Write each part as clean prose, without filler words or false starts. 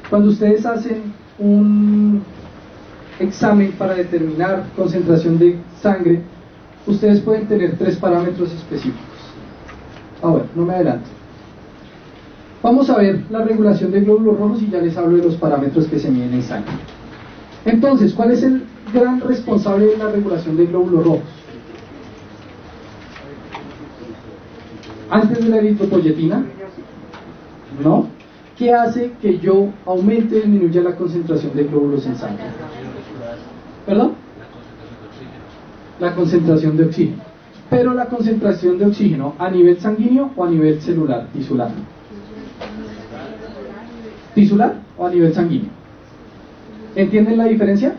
Cuando ustedes hacen un examen para determinar concentración de sangre, ustedes pueden tener 3 parámetros específicos. Bueno, no me adelanto. Vamos a ver la regulación de glóbulos rojos y ya les hablo de los parámetros que se miden en sangre. Entonces, ¿cuál es el gran responsable de la regulación de glóbulos rojos? Antes de la eritropoyetina, ¿no? ¿Qué hace que yo aumente o disminuya la concentración de glóbulos en sangre? ¿Perdón? La concentración de oxígeno. Pero la concentración de oxígeno, ¿a nivel sanguíneo o a nivel celular, tisular? ¿Tisular o a nivel sanguíneo? ¿Entienden la diferencia?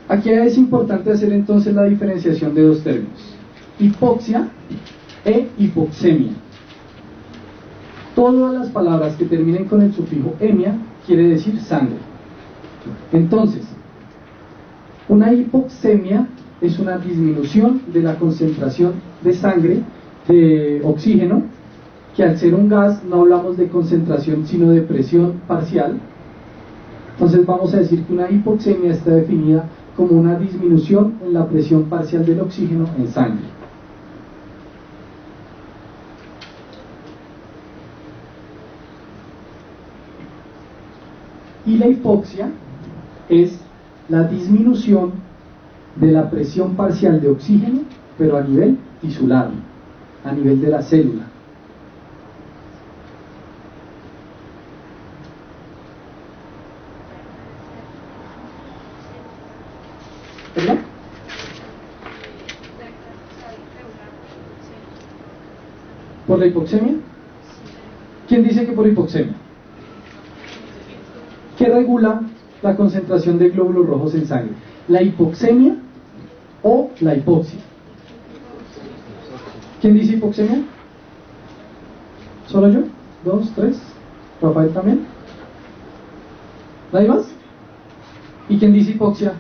Aquí es importante hacer entonces la diferenciación de dos términos: hipoxia e hipoxemia. Todas las palabras que terminen con el sufijo emia quiere decir sangre. Entonces, una hipoxemia es una disminución de la concentración de sangre, de oxígeno, que al ser un gas no hablamos de concentración sino de presión parcial. Entonces vamos a decir que una hipoxemia está definida como una disminución en la presión parcial del oxígeno en sangre. Y la hipoxia es la disminución de la presión parcial de oxígeno, pero a nivel tisular, a nivel de la célula. ¿Verdad? ¿Por la hipoxemia? ¿Quién dice que por hipoxemia? ¿Qué regula la concentración de glóbulos rojos en sangre? ¿La hipoxemia o la hipoxia? ¿Quién dice hipoxemia? ¿Solo yo? ¿2, 3? ¿Rafael también? ¿Nadie más? ¿Y quién dice hipoxia?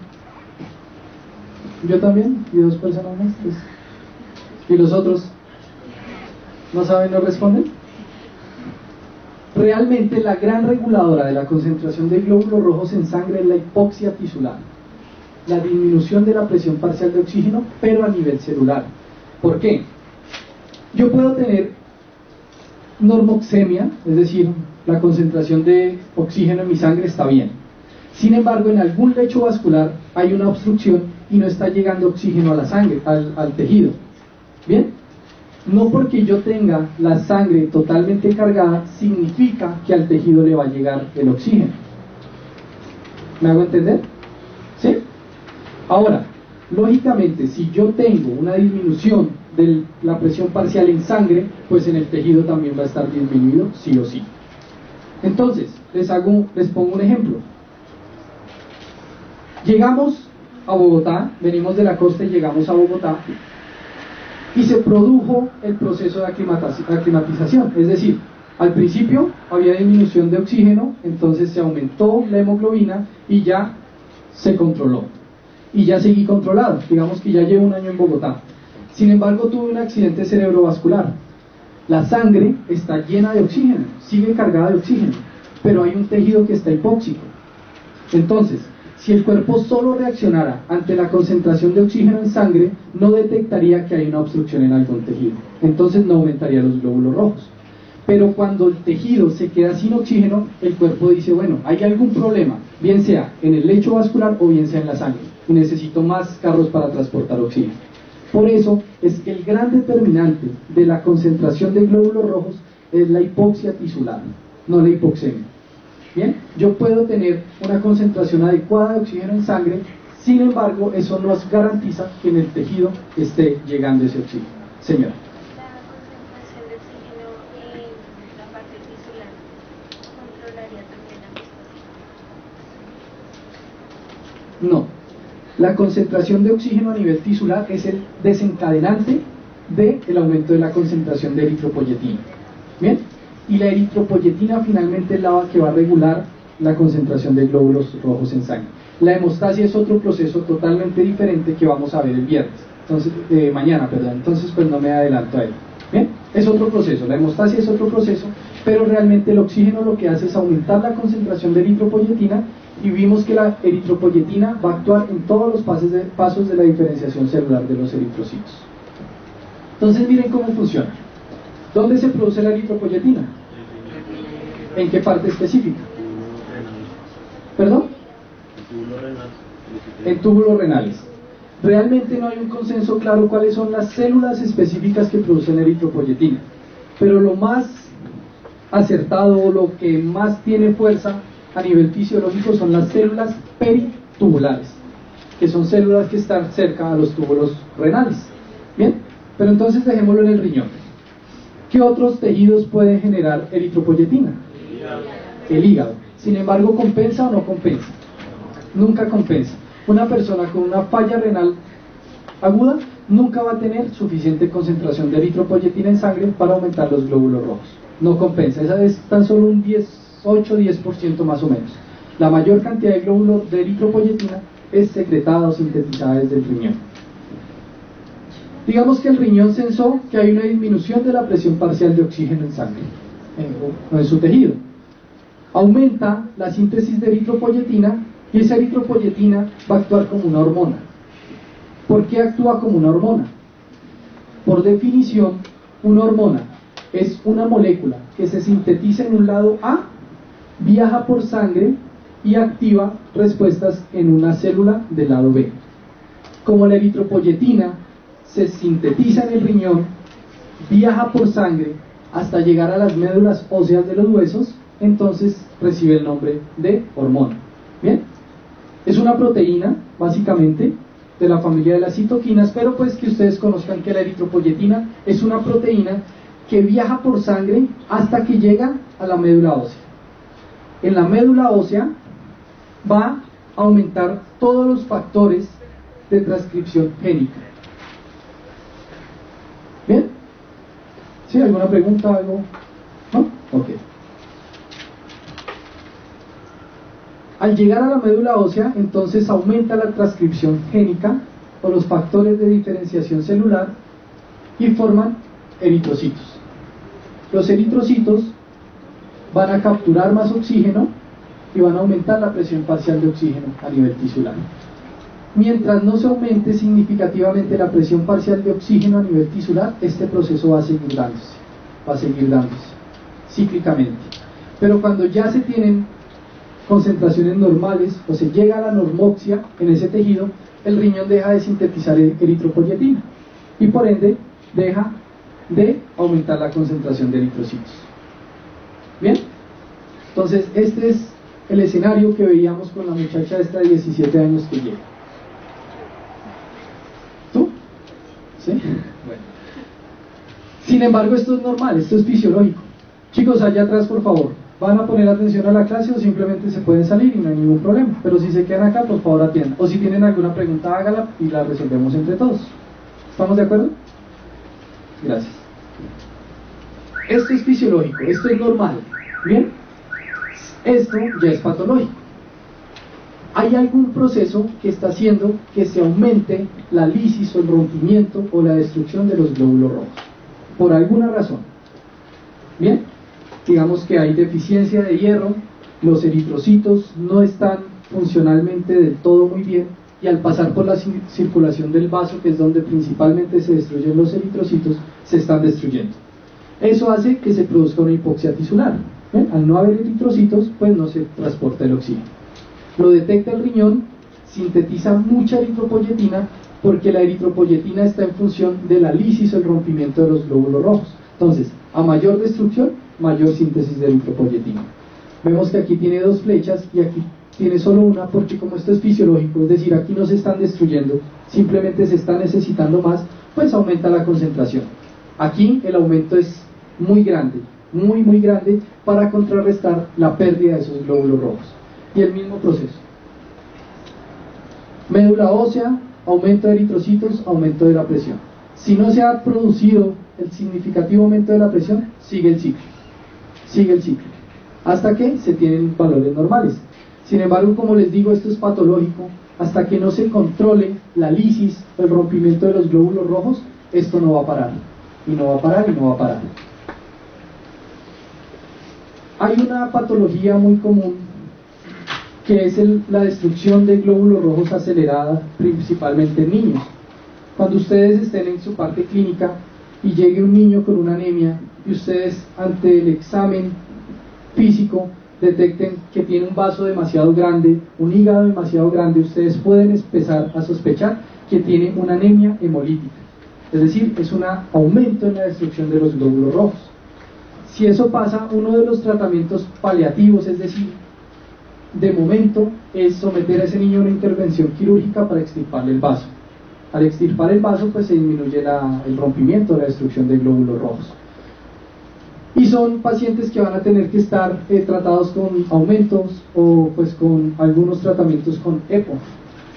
Yo también, y 2 personas más. Pues. ¿Y los otros? ¿No saben, no responden? Realmente la gran reguladora de la concentración de glóbulos rojos en sangre es la hipoxia tisular, la disminución de la presión parcial de oxígeno, pero a nivel celular. ¿Por qué? Yo puedo tener normoxemia, es decir, la concentración de oxígeno en mi sangre está bien. Sin embargo, en algún lecho vascular hay una obstrucción y no está llegando oxígeno a la sangre, al tejido. ¿Bien? No porque yo tenga la sangre totalmente cargada significa que al tejido le va a llegar el oxígeno. ¿Me hago entender? ¿Sí? Ahora, lógicamente, si yo tengo una disminución de la presión parcial en sangre, pues en el tejido también va a estar disminuido, sí o sí. Entonces, les pongo un ejemplo. Llegamos a Bogotá, venimos de la costa y llegamos a Bogotá, y se produjo el proceso de aclimatización, es decir, al principio había disminución de oxígeno, entonces se aumentó la hemoglobina y ya se controló, y ya seguí controlado, digamos que ya llevo 1 año en Bogotá. Sin embargo, tuve un accidente cerebrovascular, la sangre está llena de oxígeno, sigue cargada de oxígeno, pero hay un tejido que está hipóxico. Entonces, si el cuerpo solo reaccionara ante la concentración de oxígeno en sangre, no detectaría que hay una obstrucción en algún tejido, entonces no aumentaría los glóbulos rojos. Pero cuando el tejido se queda sin oxígeno, el cuerpo dice, bueno, hay algún problema, bien sea en el lecho vascular o bien sea en la sangre, y necesito más carros para transportar oxígeno. Por eso es que el gran determinante de la concentración de glóbulos rojos es la hipoxia tisular, no la hipoxemia. Bien, yo puedo tener una concentración adecuada de oxígeno en sangre, sin embargo, eso no garantiza que en el tejido esté llegando ese oxígeno. Señora. La concentración de oxígeno en la parte tisular controlaría también la No. La concentración de oxígeno a nivel tisular es el desencadenante del aumento de la concentración de eritropoyetina. Bien. Y la eritropoyetina finalmente es la que va a regular la concentración de glóbulos rojos en sangre. La hemostasia es otro proceso totalmente diferente que vamos a ver el viernes, entonces, mañana, perdón, entonces pues no me adelanto a él. Bien. Es otro proceso, la hemostasia es otro proceso, pero realmente el oxígeno lo que hace es aumentar la concentración de eritropoyetina, y vimos que la eritropoyetina va a actuar en todos los pasos de la diferenciación celular de los eritrocitos. Entonces miren cómo funciona. ¿Dónde se produce la eritropoyetina? ¿En qué parte específica? ¿Perdón? En túbulos renales. Realmente no hay un consenso claro cuáles son las células específicas que producen eritropoyetina, pero lo más acertado o lo que más tiene fuerza a nivel fisiológico son las células peritubulares, que son células que están cerca a los túbulos renales. Bien, pero entonces dejémoslo en el riñón. ¿Qué otros tejidos pueden generar eritropoyetina? El hígado. Sin embargo, ¿compensa o no compensa? Nunca compensa. Una persona con una falla renal aguda nunca va a tener suficiente concentración de eritropoyetina en sangre para aumentar los glóbulos rojos. No compensa, esa es tan solo un 8-10% más o menos. La mayor cantidad de glóbulos de eritropoyetina es secretada o sintetizada desde el riñón. Digamos que el riñón sensó que hay una disminución de la presión parcial de oxígeno en sangre, en su tejido. Aumenta la síntesis de eritropoyetina, y esa eritropoyetina va a actuar como una hormona. ¿Por qué actúa como una hormona? Por definición, una hormona es una molécula que se sintetiza en un lado A, viaja por sangre y activa respuestas en una célula del lado B. Como la eritropoyetina se sintetiza en el riñón, viaja por sangre hasta llegar a las médulas óseas de los huesos, entonces recibe el nombre de hormona. ¿Bien? Es una proteína, básicamente, de la familia de las citoquinas, pero pues que ustedes conozcan que la eritropoyetina es una proteína que viaja por sangre hasta que llega a la médula ósea. En la médula ósea va a aumentar todos los factores de transcripción génica. ¿Bien? ¿Sí? ¿Alguna pregunta? ¿Algo? ¿No? Ok. Al llegar a la médula ósea, entonces aumenta la transcripción génica o los factores de diferenciación celular y forman eritrocitos. Los eritrocitos van a capturar más oxígeno y van a aumentar la presión parcial de oxígeno a nivel tisular. Mientras no se aumente significativamente la presión parcial de oxígeno a nivel tisular, este proceso va a seguir dándose cíclicamente. Pero cuando ya se tienen concentraciones normales o se llega a la normoxia en ese tejido, el riñón deja de sintetizar eritropoyetina y por ende deja de aumentar la concentración de eritrocitos. Bien, entonces este es el escenario que veíamos con la muchacha esta de 17 años que llega. ¿Tú? ¿Sí? Bueno. Sin embargo, esto es normal, esto es fisiológico. Chicos, allá atrás, por favor, ¿van a poner atención a la clase o simplemente se pueden salir y no hay ningún problema? Pero si se quedan acá, por favor atiendan. O si tienen alguna pregunta, hágala y la resolvemos entre todos. ¿Estamos de acuerdo? Gracias. Esto es fisiológico, esto es normal. ¿Bien? Esto ya es patológico. ¿Hay algún proceso que está haciendo que se aumente la lisis o el rompimiento o la destrucción de los glóbulos rojos? Por alguna razón. ¿Bien? Digamos que hay deficiencia de hierro, los eritrocitos no están funcionalmente del todo muy bien, y al pasar por la circulación del vaso, que es donde principalmente se destruyen los eritrocitos, se están destruyendo. Eso hace que se produzca una hipoxia tisular. ¿Bien? Al no haber eritrocitos, pues no se transporta el oxígeno. Lo detecta el riñón, sintetiza mucha eritropoyetina, porque la eritropoyetina está en función de la lisis o el rompimiento de los glóbulos rojos. Entonces, a mayor destrucción, mayor síntesis de eritropoyetina. Vemos que aquí tiene dos flechas y aquí tiene solo una, porque como esto es fisiológico, es decir, aquí no se están destruyendo, simplemente se está necesitando más, pues aumenta la concentración. Aquí el aumento es muy grande, muy grande, para contrarrestar la pérdida de esos glóbulos rojos. Y el mismo proceso. Médula ósea, aumento de eritrocitos, aumento de la presión. Si no se ha producido el significativo aumento de la presión, sigue el ciclo, hasta que se tienen valores normales. Sin embargo, como les digo, esto es patológico. Hasta que no se controle la lisis, el rompimiento de los glóbulos rojos, esto no va a parar. y no va a parar y no va a parar. Hay una patología muy común que es la destrucción de glóbulos rojos acelerada, principalmente en niños. Cuando ustedes estén en su parte clínica y llegue un niño con una anemia y ustedes ante el examen físico detecten que tiene un vaso demasiado grande, un hígado demasiado grande, ustedes pueden empezar a sospechar que tiene una anemia hemolítica, es decir, es un aumento en la destrucción de los glóbulos rojos. Si eso pasa, uno de los tratamientos paliativos, es decir, de momento, es someter a ese niño a una intervención quirúrgica para extirparle el vaso. Al extirpar el vaso, pues se disminuye el rompimiento, la destrucción de glóbulos rojos. Y son pacientes que van a tener que estar tratados con aumentos o pues con algunos tratamientos con EPO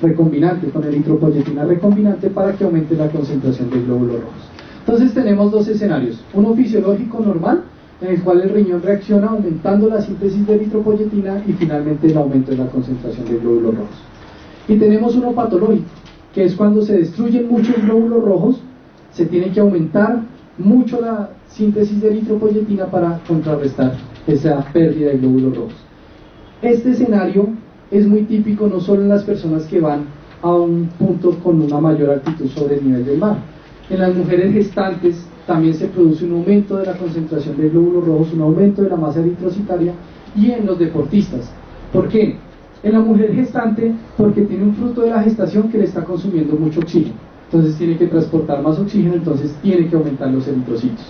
recombinante, con eritropoyetina recombinante, para que aumente la concentración de glóbulos rojos. Entonces tenemos dos escenarios: uno fisiológico normal, en el cual el riñón reacciona aumentando la síntesis de eritropoyetina y finalmente el aumento de la concentración de glóbulos rojos. Y tenemos uno patológico, que es cuando se destruyen muchos glóbulos rojos, se tiene que aumentar mucho la síntesis de eritropoyetina para contrarrestar esa pérdida de glóbulos rojos. Este escenario es muy típico no solo en las personas que van a un punto con una mayor altitud sobre el nivel del mar. En las mujeres gestantes también se produce un aumento de la concentración de glóbulos rojos, un aumento de la masa eritrocitaria, y en los deportistas. ¿Por qué? En la mujer gestante, porque tiene un fruto de la gestación que le está consumiendo mucho oxígeno, entonces tiene que transportar más oxígeno, entonces tiene que aumentar los eritrocitos.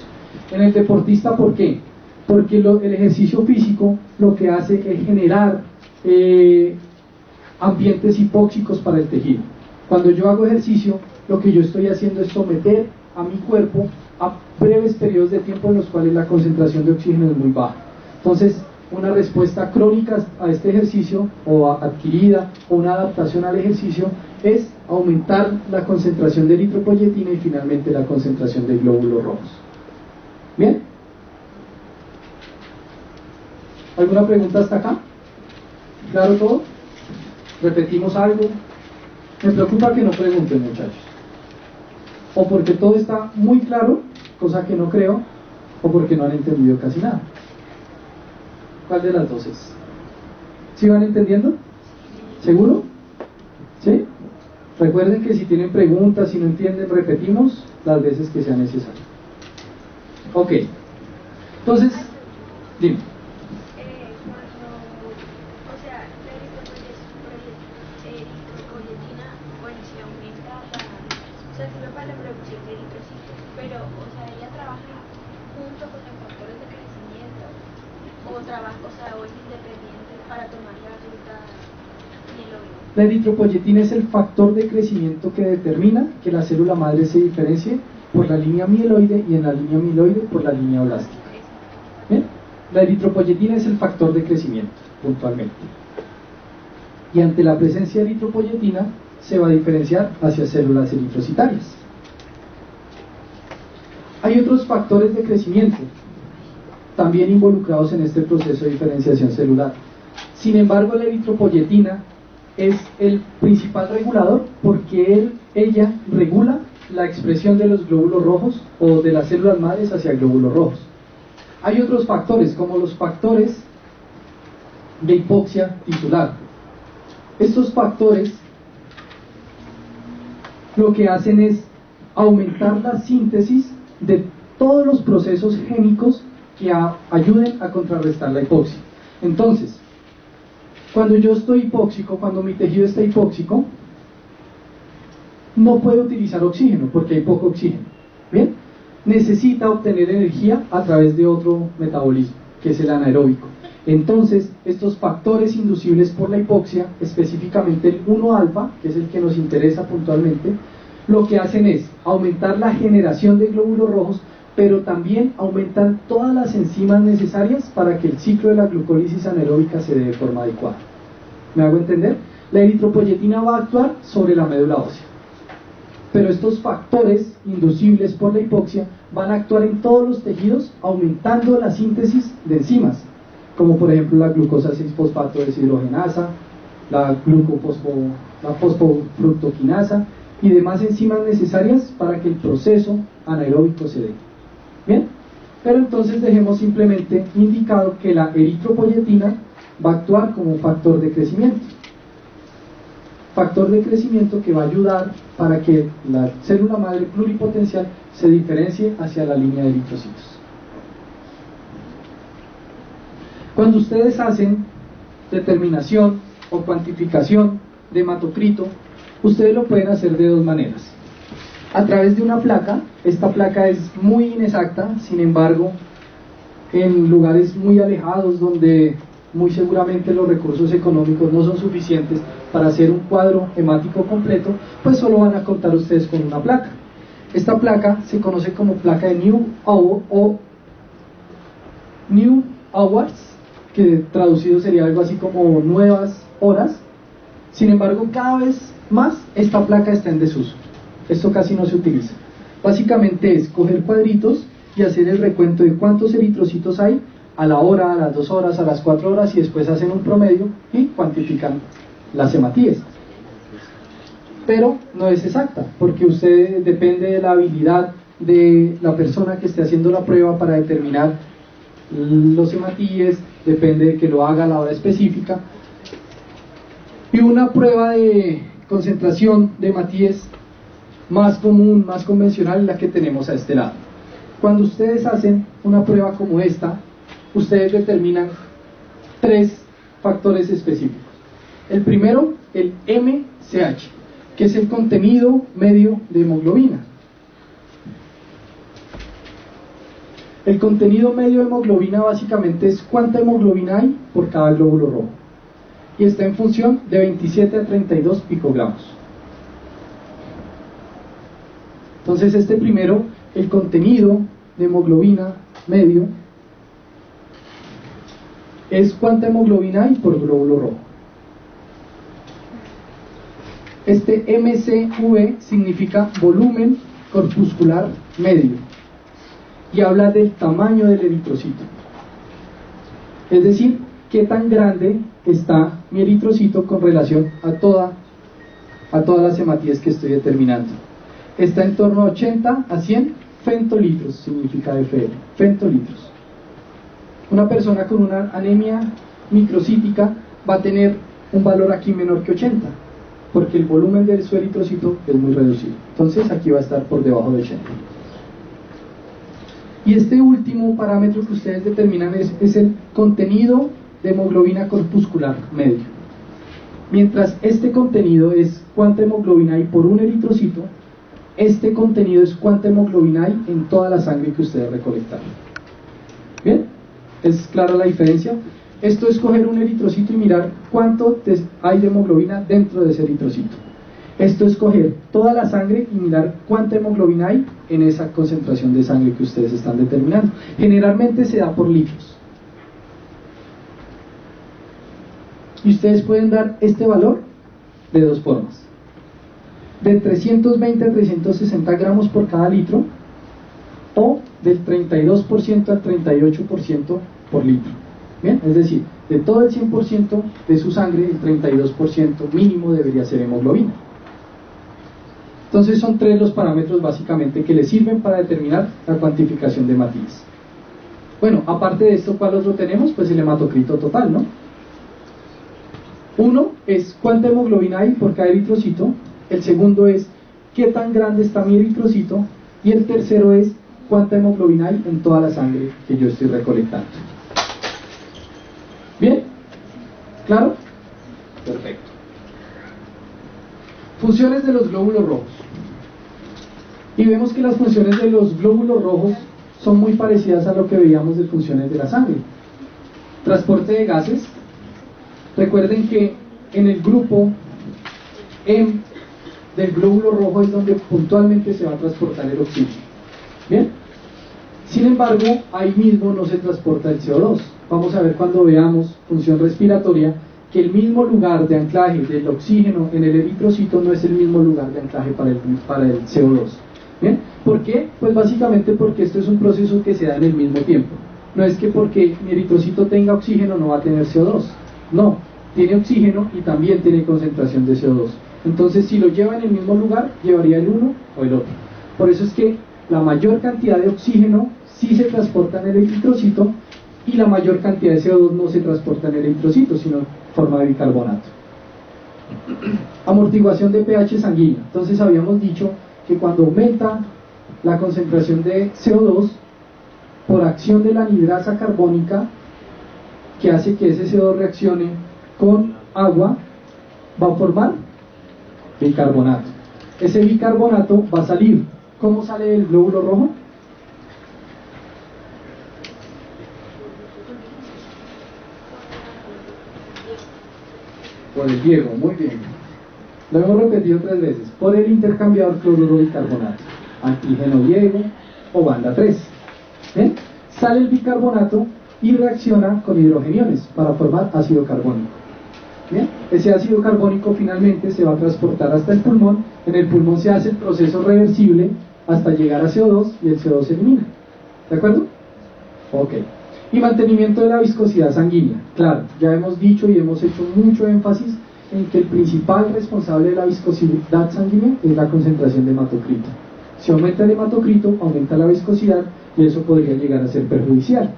En el deportista, ¿por qué? Porque el ejercicio físico lo que hace es generar ambientes hipóxicos para el tejido. Cuando yo hago ejercicio, lo que yo estoy haciendo es someter a mi cuerpo a breves periodos de tiempo en los cuales la concentración de oxígeno es muy baja. Entonces, una respuesta crónica a este ejercicio, o adquirida, o una adaptación al ejercicio, es aumentar la concentración de eritropoyetina y finalmente la concentración de glóbulos rojos. ¿Bien? ¿Alguna pregunta hasta acá? ¿Claro todo? ¿Repetimos algo? Me preocupa que no pregunten, muchachos. O porque todo está muy claro, cosa que no creo, o porque no han entendido casi nada. ¿Cuál de las dos es? ¿Sí van entendiendo? ¿Seguro? ¿Sí? Recuerden que si tienen preguntas, si no entienden, repetimos las veces que sea necesario. Ok. Entonces, dime. La eritropoyetina es el factor de crecimiento que determina que la célula madre se diferencie por la línea mieloide y en la línea mieloide por la línea blástica. ¿Bien? La eritropoyetina es el factor de crecimiento, puntualmente. Y ante la presencia de eritropoyetina se va a diferenciar hacia células eritrocitarias. Hay otros factores de crecimiento también involucrados en este proceso de diferenciación celular. Sin embargo, la eritropoyetina es el principal regulador porque ella regula la expresión de los glóbulos rojos o de las células madres hacia glóbulos rojos. Hay otros factores, como los factores de hipoxia tisular. Estos factores lo que hacen es aumentar la síntesis de todos los procesos génicos que ayuden a contrarrestar la hipoxia. Entonces, cuando yo estoy hipóxico, cuando mi tejido está hipóxico, no puede utilizar oxígeno porque hay poco oxígeno. ¿Bien? Necesita obtener energía a través de otro metabolismo, que es el anaeróbico. Entonces, estos factores inducibles por la hipoxia, específicamente el 1-alfa, que es el que nos interesa puntualmente, lo que hacen es aumentar la generación de glóbulos rojos, pero también aumentan todas las enzimas necesarias para que el ciclo de la glucólisis anaeróbica se dé de forma adecuada. ¿Me hago entender? La eritropoyetina va a actuar sobre la médula ósea, pero estos factores inducibles por la hipoxia van a actuar en todos los tejidos, aumentando la síntesis de enzimas, como por ejemplo la glucosa 6-fosfato deshidrogenasa, la fosfofructoquinasa, y demás enzimas necesarias para que el proceso anaeróbico se dé. Bien, pero entonces dejemos simplemente indicado que la eritropoyetina va a actuar como un factor de crecimiento. Factor de crecimiento que va a ayudar para que la célula madre pluripotencial se diferencie hacia la línea de eritrocitos. Cuando ustedes hacen determinación o cuantificación de hematocrito, ustedes lo pueden hacer de dos maneras. A través de una placa. Esta placa es muy inexacta, sin embargo, en lugares muy alejados donde muy seguramente los recursos económicos no son suficientes para hacer un cuadro hemático completo, pues solo van a contar ustedes con una placa. Esta placa se conoce como placa de New Hours, que traducido sería algo así como nuevas horas. Sin embargo, cada vez más esta placa está en desuso. Esto casi no se utiliza. Básicamente es coger cuadritos y hacer el recuento de cuántos eritrocitos hay a la hora, a las 2 horas, a las 4 horas, y después hacen un promedio y cuantifican las hematíes. Pero no es exacta, porque usted depende de la habilidad de la persona que esté haciendo la prueba para determinar los hematíes, depende de que lo haga a la hora específica. Y una prueba de concentración de hematíes más común, más convencional, es la que tenemos a este lado. Cuando ustedes hacen una prueba como esta, ustedes determinan 3 factores específicos. El primero, el MCH, que es el contenido medio de hemoglobina. El contenido medio de hemoglobina básicamente es cuánta hemoglobina hay por cada glóbulo rojo, y está en función de 27 a 32 picogramos. Entonces este primero, el contenido de hemoglobina medio, es cuánta hemoglobina hay por glóbulo rojo. Este MCV significa volumen corpuscular medio, y habla del tamaño del eritrocito, es decir, qué tan grande está mi eritrocito con relación a todas las hematíes que estoy determinando. Está en torno a 80 a 100 femtolitros, significa FL, femtolitros. Una persona con una anemia microcítica va a tener un valor aquí menor que 80, porque el volumen de su eritrocito es muy reducido. Entonces aquí va a estar por debajo de 80. Y este último parámetro que ustedes determinan es el contenido de hemoglobina corpuscular medio. Mientras este contenido es cuánta hemoglobina hay por un eritrocito, este contenido es cuánta hemoglobina hay en toda la sangre que ustedes recolectaron. ¿Bien? ¿Es clara la diferencia? Esto es coger un eritrocito y mirar cuánto hay de hemoglobina dentro de ese eritrocito. Esto es coger toda la sangre y mirar cuánta hemoglobina hay en esa concentración de sangre que ustedes están determinando. Generalmente se da por litros. Y ustedes pueden dar este valor de dos formas: de 320 a 360 gramos por cada litro, o del 32% al 38% por litro. Bien, es decir, de todo el 100% de su sangre, el 32% mínimo debería ser hemoglobina. Entonces son 3 los parámetros básicamente que le sirven para determinar la cuantificación de hematíes. Bueno, aparte de esto, ¿cuál otro tenemos? Pues el hematocrito total, ¿no? Uno es cuánta hemoglobina hay por cada eritrocito, el segundo es qué tan grande está mi eritrocito, y el tercero es cuánta hemoglobina hay en toda la sangre que yo estoy recolectando. ¿Bien? ¿Claro? Perfecto. Funciones de los glóbulos rojos. Y vemos que las funciones de los glóbulos rojos son muy parecidas a lo que veíamos de funciones de la sangre. Transporte de gases. Recuerden que en el grupo M del glóbulo rojo es donde puntualmente se va a transportar el oxígeno. ¿Bien? Sin embargo, ahí mismo no se transporta el CO2. Vamos a ver cuando veamos función respiratoria que el mismo lugar de anclaje del oxígeno en el eritrocito no es el mismo lugar de anclaje para el CO2. ¿Bien? ¿Por qué? Pues básicamente porque esto es un proceso que se da en el mismo tiempo. No es que porque mi eritrocito tenga oxígeno no va a tener CO2. No, tiene oxígeno y también tiene concentración de CO2. Entonces, si lo lleva en el mismo lugar, llevaría el uno o el otro. Por eso es que la mayor cantidad de oxígeno sí se transporta en el eritrocito y la mayor cantidad de CO2 no se transporta en el eritrocito, sino en forma de bicarbonato. Amortiguación de pH sanguíneo. Entonces habíamos dicho que cuando aumenta la concentración de CO2 por acción de la anhidrasa carbónica, que hace que ese CO2 reaccione con agua, va a formar bicarbonato. Ese bicarbonato va a salir. ¿Cómo sale del glóbulo rojo? Por el Diego, muy bien. Lo hemos repetido 3 veces. Por el intercambiador cloruro-bicarbonato. Antígeno Diego o banda 3. ¿Bien? Sale el bicarbonato y reacciona con hidrogeniones para formar ácido carbónico. ¿Bien? Ese ácido carbónico finalmente se va a transportar hasta el pulmón. En el pulmón se hace el proceso reversible hasta llegar a CO2 y el CO2 se elimina. ¿De acuerdo? Ok. Y mantenimiento de la viscosidad sanguínea. Claro, ya hemos dicho y hemos hecho mucho énfasis en que el principal responsable de la viscosidad sanguínea es la concentración de hematocrito. Si aumenta el hematocrito, aumenta la viscosidad y eso podría llegar a ser perjudicial.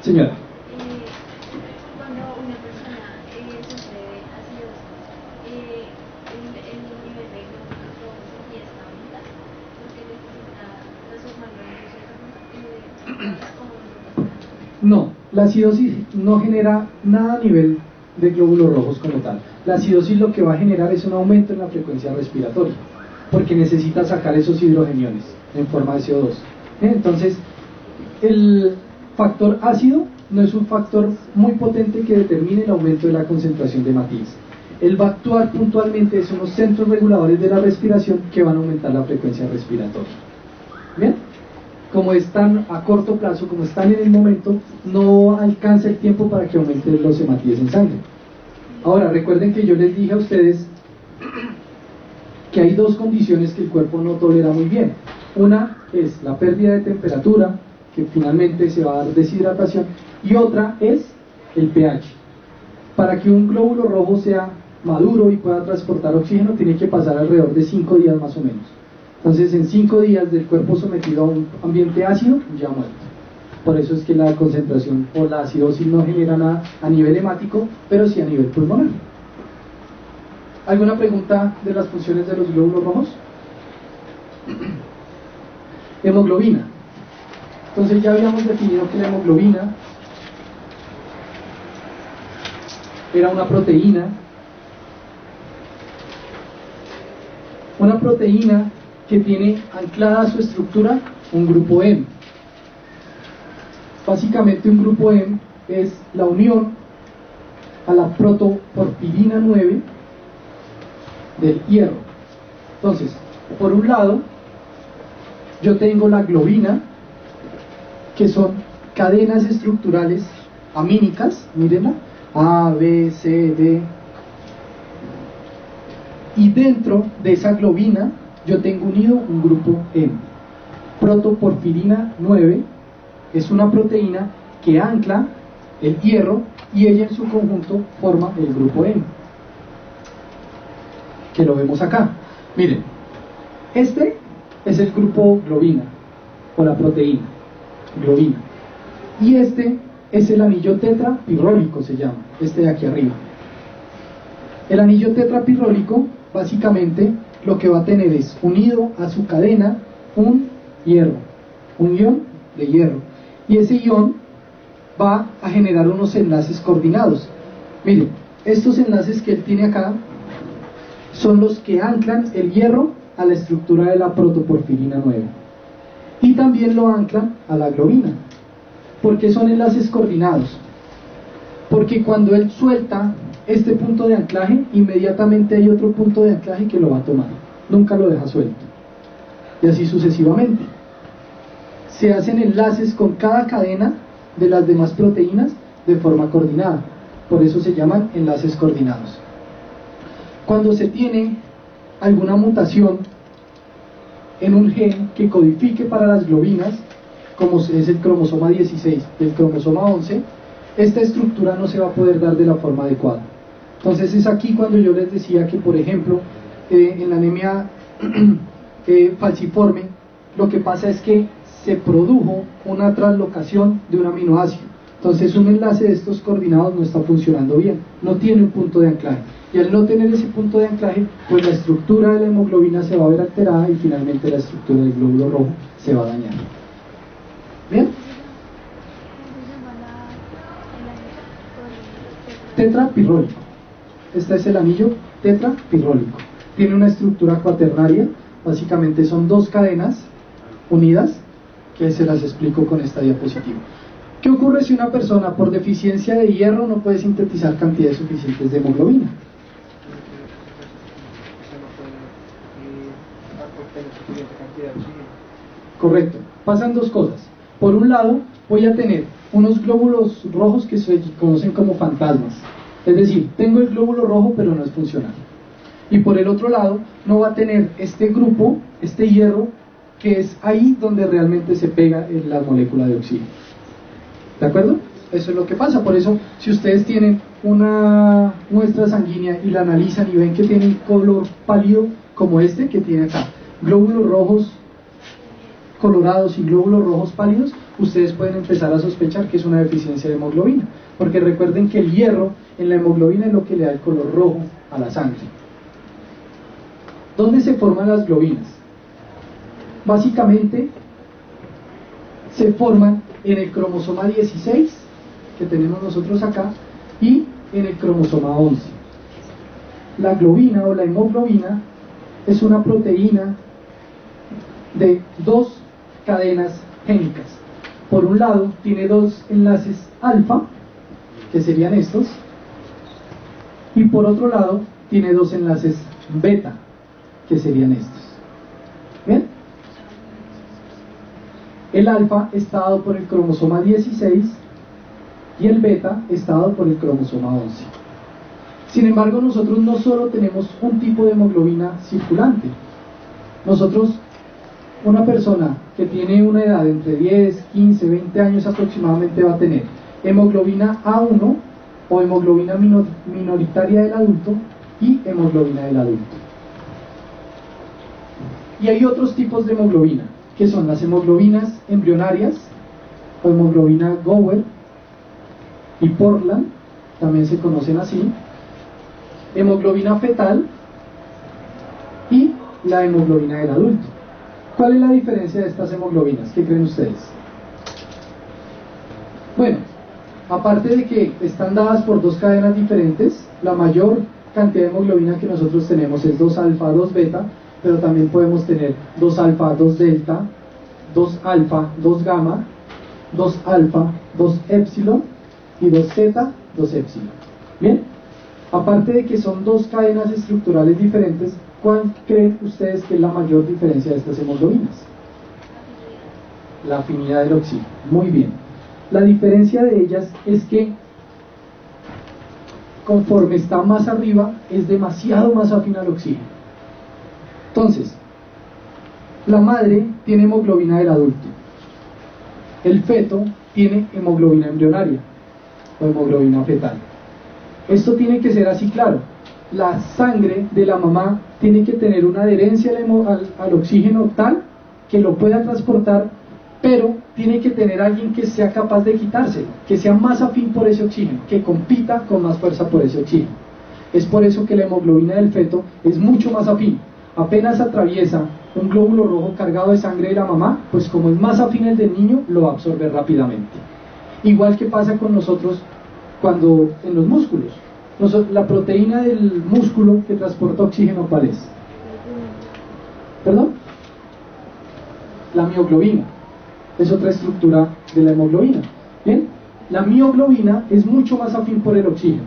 Señora. Cuando una persona sufre de acidosis, el nivel de glóbulos empieza a aumentar porque necesita transformarlo en No, la acidosis no genera nada a nivel de glóbulos rojos como tal. La acidosis lo que va a generar es un aumento en la frecuencia respiratoria, porque necesita sacar esos hidrogeniones en forma de CO2. Entonces, el factor ácido no es un factor muy potente que determine el aumento de la concentración de hematíes. Él va a actuar puntualmente, son los centros reguladores de la respiración que van a aumentar la frecuencia respiratoria. ¿Bien? Como están a corto plazo, como están en el momento, no alcanza el tiempo para que aumenten los hematíes en sangre. Ahora, recuerden que yo les dije a ustedes que hay 2 condiciones que el cuerpo no tolera muy bien. Una es la pérdida de temperatura, que finalmente se va a dar deshidratación, y otra es el pH. Para que un glóbulo rojo sea maduro y pueda transportar oxígeno, tiene que pasar alrededor de 5 días más o menos. Entonces, en 5 días del cuerpo sometido a un ambiente ácido, ya muerto. Por eso es que la concentración o la acidosis no genera nada a nivel hemático, pero sí a nivel pulmonar. ¿Alguna pregunta de las funciones de los glóbulos rojos? Hemoglobina. Entonces ya habíamos definido que la hemoglobina era una proteína que tiene anclada a su estructura un grupo M. Básicamente un grupo M es la unión a la protoporfirina 9 del hierro. Entonces, por un lado, yo tengo la globina, que son cadenas estructurales amínicas, mírenla, A, B, C, D, y dentro de esa globina yo tengo unido un grupo M. Protoporfirina 9 es una proteína que ancla el hierro y ella en su conjunto forma el grupo M, que lo vemos acá. Miren, este es el grupo globina o la proteína globina, y este es el anillo tetrapirrólico, se llama, este de aquí arriba. El anillo tetrapirrólico básicamente lo que va a tener es unido a su cadena un hierro, un ion de hierro, y ese ion va a generar unos enlaces coordinados. Miren, estos enlaces que él tiene acá son los que anclan el hierro a la estructura de la protoporfirina 9 y también lo anclan a la globina. ¿Por qué son enlaces coordinados? Porque cuando él suelta este punto de anclaje, inmediatamente hay otro punto de anclaje que lo va a tomar, nunca lo deja suelto, y así sucesivamente. Se hacen enlaces con cada cadena de las demás proteínas de forma coordinada, por eso se llaman enlaces coordinados. Cuando se tiene alguna mutación en un gen que codifique para las globinas, como es el cromosoma 16 y el cromosoma 11, esta estructura no se va a poder dar de la forma adecuada. Entonces es aquí cuando yo les decía que, por ejemplo, en la anemia falciforme, lo que pasa es que se produjo una translocación de un aminoácido. Entonces un enlace de estos coordinados no está funcionando bien, no tiene un punto de anclaje. Y al no tener ese punto de anclaje, pues la estructura de la hemoglobina se va a ver alterada y finalmente la estructura del glóbulo rojo se va a dañar. ¿Bien? Tetrapirrólico. Este es el anillo tetrapirrólico. Tiene una estructura cuaternaria, básicamente son dos cadenas unidas, que se las explico con esta diapositiva. ¿Qué ocurre si una persona por deficiencia de hierro no puede sintetizar cantidades suficientes de hemoglobina? Correcto, pasan dos cosas. Por un lado, voy a tener unos glóbulos rojos que se conocen como fantasmas, es decir, tengo el glóbulo rojo pero no es funcional. Y por el otro lado, no va a tener este grupo, este hierro, que es ahí donde realmente se pega en la molécula de oxígeno. ¿De acuerdo? Eso es lo que pasa. Por eso, si ustedes tienen una muestra sanguínea y la analizan y ven que tiene un color pálido como este que tiene acá, glóbulos rojos colorados y glóbulos rojos pálidos, ustedes pueden empezar a sospechar que es una deficiencia de hemoglobina, porque recuerden que el hierro en la hemoglobina es lo que le da el color rojo a la sangre. ¿Dónde se forman las globinas? Básicamente se forman en el cromosoma 16 que tenemos nosotros acá y en el cromosoma 11. La globina o la hemoglobina es una proteína de dos cadenas génicas. Por un lado tiene dos enlaces alfa, que serían estos, y por otro lado tiene dos enlaces beta, que serían estos. ¿Bien? El alfa está dado por el cromosoma 16 y el beta está dado por el cromosoma 11. Sin embargo, nosotros no solo tenemos un tipo de hemoglobina circulante. Nosotros, una persona que tiene una edad entre 10, 15, 20 años aproximadamente va a tener hemoglobina A1 o hemoglobina minoritaria del adulto y hemoglobina del adulto. Y hay otros tipos de hemoglobina, que son las hemoglobinas embrionarias o hemoglobina Gower y Portland, también se conocen así, hemoglobina fetal y la hemoglobina del adulto. ¿Cuál es la diferencia de estas hemoglobinas? ¿Qué creen ustedes? Bueno, aparte de que están dadas por dos cadenas diferentes, la mayor cantidad de hemoglobina que nosotros tenemos es 2 alfa, 2 beta, pero también podemos tener 2 alfa, 2 delta, 2 alfa, 2 gamma, 2 alfa, 2 epsilon y 2 zeta, 2 epsilon. Bien, aparte de que son dos cadenas estructurales diferentes, ¿cuál creen ustedes que es la mayor diferencia de estas hemoglobinas? La afinidad del oxígeno. Muy bien. La diferencia de ellas es que conforme está más arriba es demasiado más afín al oxígeno. Entonces, la madre tiene hemoglobina del adulto, el feto tiene hemoglobina embrionaria o hemoglobina fetal. Esto tiene que ser así claro. La sangre de la mamá tiene que tener una adherencia al oxígeno tal que lo pueda transportar, pero tiene que tener alguien que sea capaz de quitárselo, que sea más afín por ese oxígeno, que compita con más fuerza por ese oxígeno. Es por eso que la hemoglobina del feto es mucho más afín. Apenas atraviesa un glóbulo rojo cargado de sangre de la mamá, pues como es más afín el del niño, lo va a absorber rápidamente. Igual que pasa con nosotros cuando en los músculos. La proteína del músculo que transporta oxígeno, ¿cuál es? ¿Perdón? La mioglobina. Es otra estructura de la hemoglobina. ¿Bien? La mioglobina es mucho más afín por el oxígeno.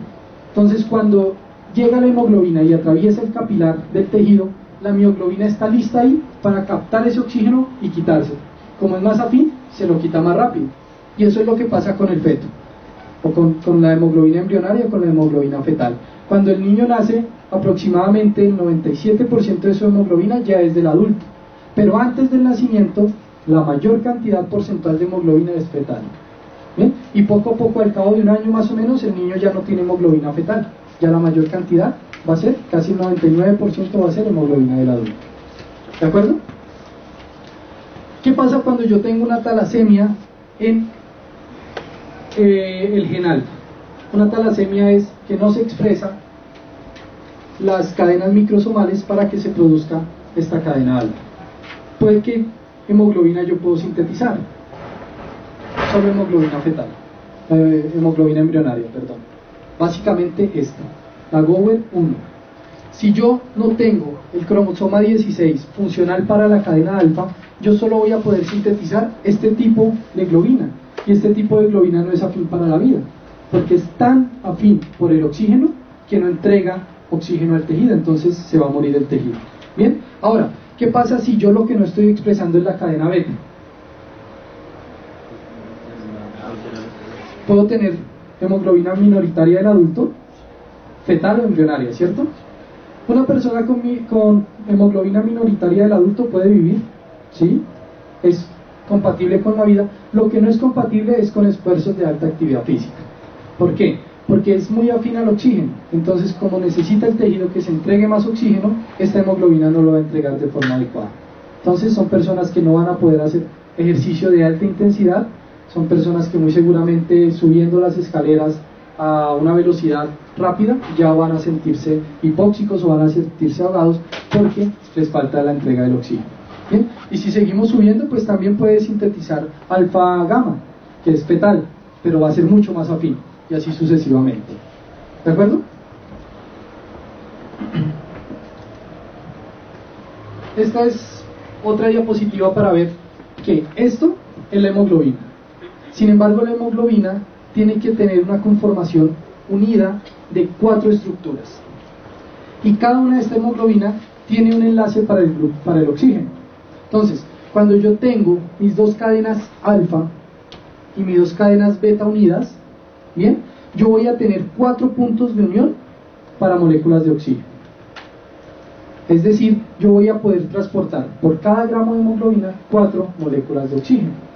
Entonces, cuando llega la hemoglobina y atraviesa el capilar del tejido, la mioglobina está lista ahí para captar ese oxígeno y quitarse. Como es más afín, se lo quita más rápido. Y eso es lo que pasa con el feto, o con la hemoglobina embrionaria o con la hemoglobina fetal. Cuando el niño nace, aproximadamente el 97% de su hemoglobina ya es del adulto, pero antes del nacimiento la mayor cantidad porcentual de hemoglobina es fetal. ¿Bien? Y poco a poco, al cabo de un año más o menos, el niño ya no tiene hemoglobina fetal, ya la mayor cantidad va a ser, casi el 99% va a ser hemoglobina del adulto. ¿De acuerdo? ¿Qué pasa cuando yo tengo una talasemia en el gen alfa? Una talasemia es que no se expresa las cadenas microsomales para que se produzca esta cadena alfa. Pues ¿qué hemoglobina yo puedo sintetizar? Solo hemoglobina fetal, hemoglobina embrionaria, perdón. Básicamente esta, la Gower 1. Si yo no tengo el cromosoma 16 funcional para la cadena alfa, yo solo voy a poder sintetizar este tipo de globina, y este tipo de globina no es afín para la vida, porque es tan afín por el oxígeno que no entrega oxígeno al tejido, entonces se va a morir el tejido. Bien, ahora, ¿qué pasa si yo lo que no estoy expresando es la cadena beta? Puedo tener hemoglobina minoritaria del adulto, fetal o embrionaria, ¿cierto? Una persona con hemoglobina minoritaria del adulto puede vivir, ¿sí? Es compatible con la vida. Lo que no es compatible es con esfuerzos de alta actividad física. ¿Por qué? Porque es muy afín al oxígeno. Entonces, como necesita el tejido que se entregue más oxígeno, esta hemoglobina no lo va a entregar de forma adecuada. Entonces, son personas que no van a poder hacer ejercicio de alta intensidad, son personas que muy seguramente subiendo las escaleras a una velocidad rápida ya van a sentirse hipóxicos o van a sentirse ahogados porque les falta la entrega del oxígeno. ¿Bien? Y si seguimos subiendo, pues también puede sintetizar alfa gamma, que es fetal, pero va a ser mucho más afín, y así sucesivamente. ¿De acuerdo? Esta es otra diapositiva para ver que esto es la hemoglobina. Sin embargo, la hemoglobina tiene que tener una conformación unida de 4 estructuras, y cada una de esta hemoglobina tiene un enlace para el oxígeno. Entonces, cuando yo tengo mis dos cadenas alfa y mis dos cadenas beta unidas, bien, yo voy a tener 4 puntos de unión para moléculas de oxígeno. Es decir, yo voy a poder transportar por cada gramo de hemoglobina 4 moléculas de oxígeno.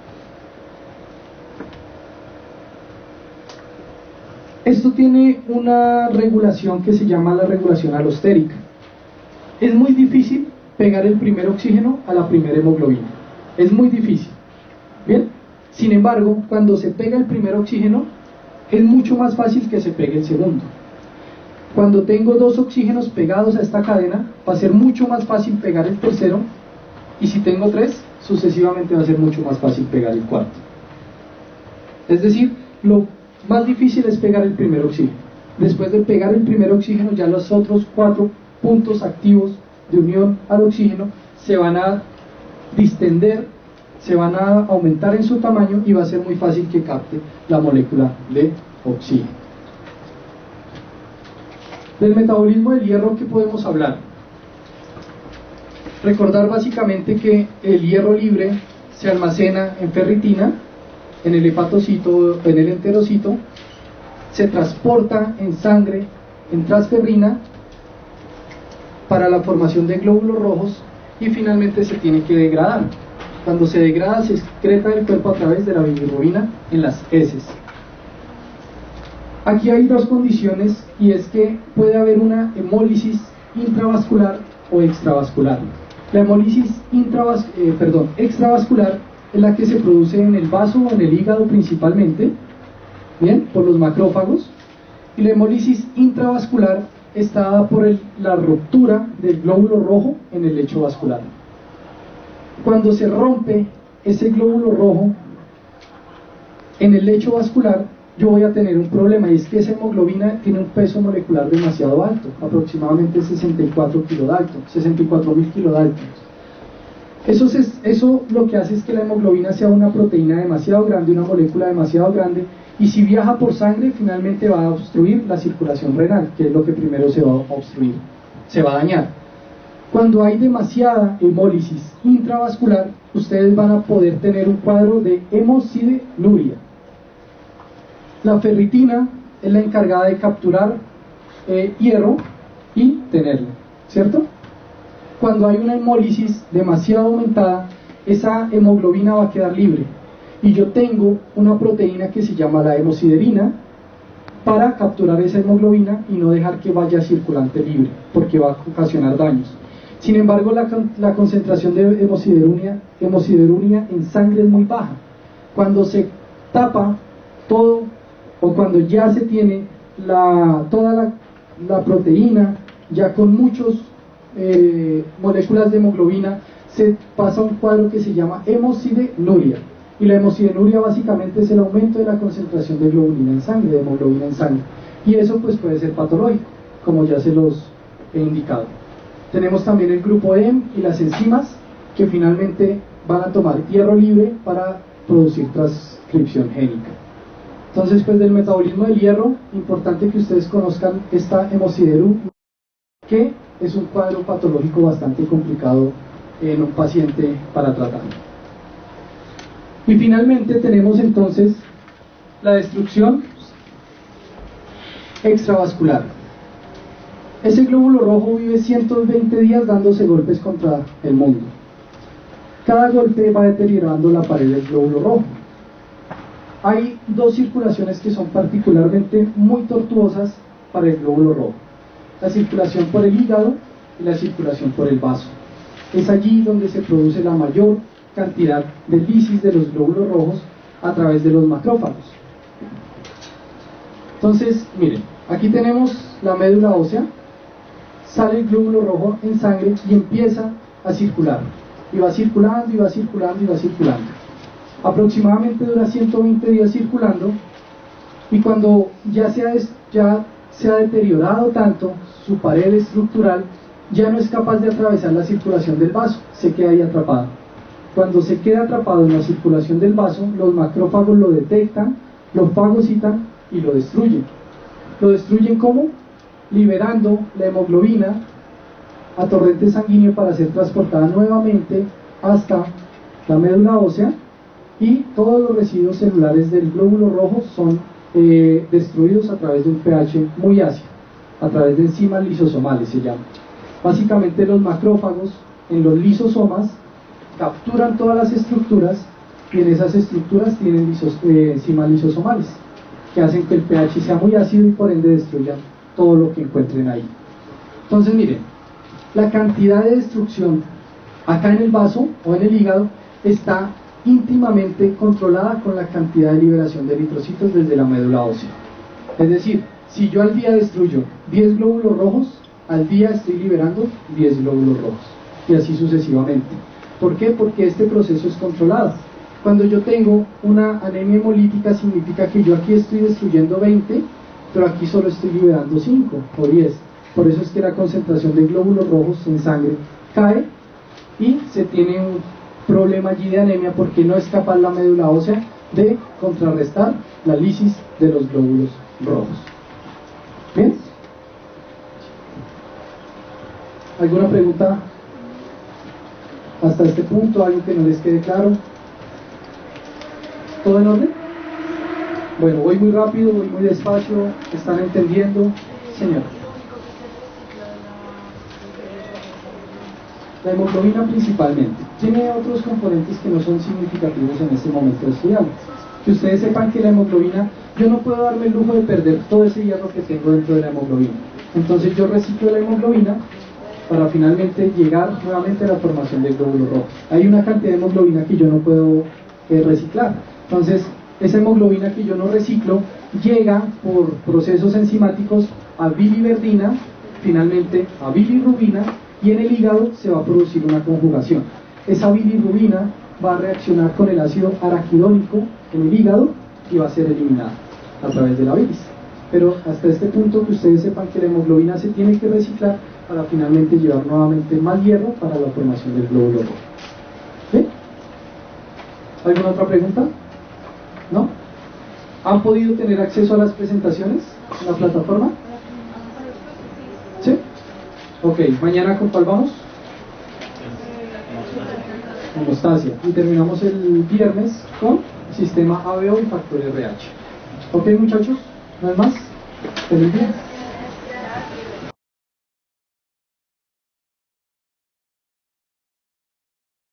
Esto tiene una regulación que se llama la regulación alostérica. Es muy difícil pegar el primer oxígeno a la primera hemoglobina. Es muy difícil. Bien, sin embargo, cuando se pega el primer oxígeno, es mucho más fácil que se pegue el segundo. Cuando tengo 2 oxígenos pegados a esta cadena, va a ser mucho más fácil pegar el tercero, y si tengo 3, sucesivamente va a ser mucho más fácil pegar el cuarto. Es decir, lo más difícil es pegar el primer oxígeno. Después de pegar el primer oxígeno, ya los otros 4 puntos activos de unión al oxígeno se van a distender, se van a aumentar en su tamaño, y va a ser muy fácil que capte la molécula de oxígeno. Del metabolismo del hierro, ¿qué podemos hablar? Recordar básicamente que el hierro libre se almacena en ferritina, en el hepatocito, en el enterocito, se transporta en sangre en transferrina para la formación de glóbulos rojos, y finalmente se tiene que degradar. Cuando se degrada, se excreta del cuerpo a través de la bilirrubina en las heces. Aquí hay 2 condiciones, y es que puede haber una hemólisis intravascular o extravascular. La hemólisis extravascular es la que se produce en el vaso o en el hígado principalmente, bien, por los macrófagos, y la hemólisis intravascular está dada por la ruptura del glóbulo rojo en el lecho vascular. Cuando se rompe ese glóbulo rojo en el lecho vascular, yo voy a tener un problema, y es que esa hemoglobina tiene un peso molecular demasiado alto, aproximadamente 64 kilodaltons, 64.000 kilodaltons. Eso lo que hace es que la hemoglobina sea una proteína demasiado grande, una molécula demasiado grande, y si viaja por sangre, finalmente va a obstruir la circulación renal, que es lo que primero se va a obstruir, se va a dañar. Cuando hay demasiada hemólisis intravascular, ustedes van a poder tener un cuadro de hemosideruria. La ferritina es la encargada de capturar hierro y tenerlo, ¿cierto? Cuando hay una hemólisis demasiado aumentada, esa hemoglobina va a quedar libre, y yo tengo una proteína que se llama la hemosiderina, para capturar esa hemoglobina y no dejar que vaya circulante libre, porque va a ocasionar daños. Sin embargo, la concentración de hemosideruria en sangre es muy baja. Cuando se tapa todo, o cuando ya se tiene toda la proteína, ya con muchas moléculas de hemoglobina, se pasa a un cuadro que se llama hemosidenuria. Y la hemosidenuria básicamente es el aumento de la concentración de globulina en sangre, de hemoglobina en sangre. Y eso pues puede ser patológico, como ya se los he indicado. Tenemos también el grupo EM y las enzimas, que finalmente van a tomar hierro libre para producir transcripción génica. Entonces, pues del metabolismo del hierro, importante que ustedes conozcan esta hemosideruria, que es un cuadro patológico bastante complicado en un paciente para tratar. Y finalmente tenemos entonces la destrucción extravascular. Ese glóbulo rojo vive 120 días dándose golpes contra el mundo. Cada golpe va deteriorando la pared del glóbulo rojo. Hay dos circulaciones que son particularmente muy tortuosas para el glóbulo rojo: la circulación por el hígado y la circulación por el vaso. Es allí donde se produce la mayor cantidad de lisis de los glóbulos rojos a través de los macrófagos. Entonces, miren, aquí tenemos la médula ósea, sale el glóbulo rojo en sangre y empieza a circular. Y va circulando, y va circulando, y va circulando. Aproximadamente dura 120 días circulando, y cuando ya se ha deteriorado tanto su pared estructural, ya no es capaz de atravesar la circulación del vaso, se queda ahí atrapado. Cuando se queda atrapado en la circulación del vaso, los macrófagos lo detectan, lo fagocitan y lo destruyen. ¿Lo destruyen cómo? Liberando la hemoglobina a torrente sanguíneo para ser transportada nuevamente hasta la médula ósea, y todos los residuos celulares del glóbulo rojo son destruidos a través de un pH muy ácido, a través de enzimas lisosomales se llama. Básicamente los macrófagos en los lisosomas capturan todas las estructuras, y en esas estructuras tienen enzimas lisosomales que hacen que el pH sea muy ácido y por ende destruyan todo lo que encuentren ahí. Entonces miren, la cantidad de destrucción acá en el vaso o en el hígado está íntimamente controlada con la cantidad de liberación de eritrocitos desde la médula ósea. Es decir, si yo al día destruyo 10 glóbulos rojos, al día estoy liberando 10 glóbulos rojos, y así sucesivamente. ¿Por qué? Porque este proceso es controlado. Cuando yo tengo una anemia hemolítica, significa que yo aquí estoy destruyendo 20, pero aquí solo estoy liberando 5 o 10. Por eso es que la concentración de glóbulos rojos en sangre cae y se tiene un problema allí de anemia, porque no es capaz la médula ósea de contrarrestar la lisis de los glóbulos rojos. ¿Bien? ¿Alguna pregunta hasta este punto? ¿Algo que no les quede claro? ¿Todo en orden? Bueno, voy muy rápido, voy muy despacio. ¿Están entendiendo? Señor. La hemoglobina principalmente. Tiene otros componentes que no son significativos en este momento de estudiar. Que ustedes sepan que la hemoglobina, yo no puedo darme el lujo de perder todo ese hierro que tengo dentro de la hemoglobina. Entonces yo reciclo la hemoglobina para finalmente llegar nuevamente a la formación del glóbulo rojo. Hay una cantidad de hemoglobina que yo no puedo reciclar. Entonces, esa hemoglobina que yo no reciclo llega por procesos enzimáticos a biliverdina, finalmente a bilirrubina, y en el hígado se va a producir una conjugación. Esa bilirrubina va a reaccionar con el ácido araquidónico en el hígado y va a ser eliminada a través de la bilis. Pero hasta este punto, que ustedes sepan que la hemoglobina se tiene que reciclar para finalmente llevar nuevamente más hierro para la formación del glóbulo rojo. ¿Sí? ¿Alguna otra pregunta? ¿No? ¿Han podido tener acceso a las presentaciones en la plataforma? ¿Sí? Ok, ¿mañana con cuál vamos? Hemostasia. Y terminamos el viernes con sistema ABO y factor RH. Ok, muchachos, ¿no hay más? Feliz día.